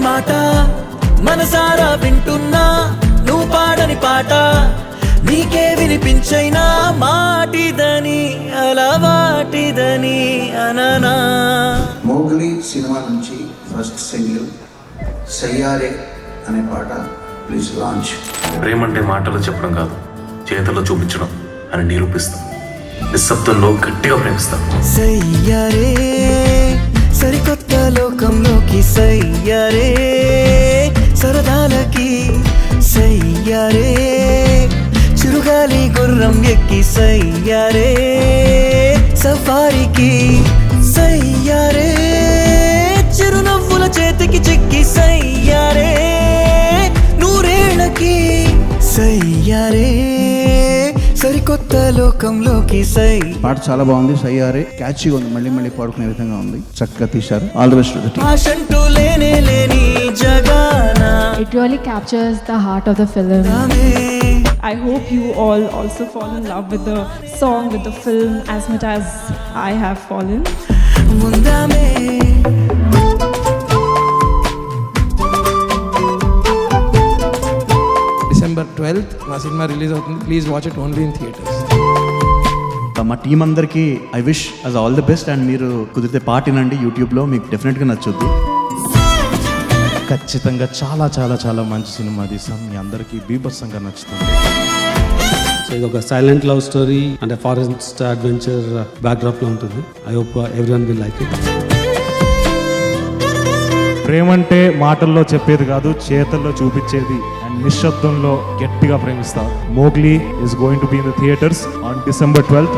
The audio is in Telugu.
మాట మనసారా వింటున్నా, నువ్వు పాడని పాట నీకే వినిపించైనా, మాటిదని అలవాటిదని అననా. మోగ్లీ సినిమా నుంచి ఫస్ట్ సింగిల్ సయ్యారే అనే పాట ప్లీజ్ లాంచ్. ప్రేమంటే మాటలు చెప్పడం కాదు, చేతుల్లో చూపించడం అని నిరూపిస్తాం. నిశ్శబ్దంలో గట్టిగా ప్రేమిస్తాం. సయ్యారే సరికొత్త లోకంలోకి సయ్యారే, సరదాలకి సయ్యారే, చిరుగాలి గుర్రం ఎక్కి సయ్యారే, సఫారీకి సయ్యారే, చిరునవ్వుల చేతికి చిక్కి సయ్యారే, నూరేళ్ళకి సయ్యారే, సరికొత్త లోకంలోకి సై. పాట చాలా బాగుంది, సయ్యారే క్యాచీగా ఉంది, మళ్ళీ మళ్ళీ పాడుకునే విధంగా ఉంది, చక్కగా తీశారు. All the best. ఆశంటూ లేనే లేని జగానా. It really captures the heart of the film. I hope you all also fall in love with the song, with the film as much as I have fallen. ముందామే December 12th మా సినిమా రిలీజ్ అవుతుంది. Please watch it only in theatres. మా టీం అందరికీ I wish as all the best. And మీరు కుదిరితే పాట వినండి యూట్యూబ్లో, మీకు డెఫినెట్గా నచ్చుద్ది. ఖచ్చితంగా చాలా చాలా చాలా మంచి సినిమా తీసాం, మీ అందరికీ బీభత్సంగా నచ్చుతుంది. సో ఇది ఒక సైలెంట్ లవ్ స్టోరీ అంటే ఫారెస్ట్ అడ్వెంచర్ బ్యాక్డ్రాప్లో ఉంటుంది. I hope everyone will like it. ప్రేమంటే మాటల్లో చెప్పేది కాదు, చేతల్లో చూపించేది అండ్ నిశ్శబ్దంలో గట్టిగా ప్రేమిస్తారు. Mowgli is going to be in the theatres on December 12th.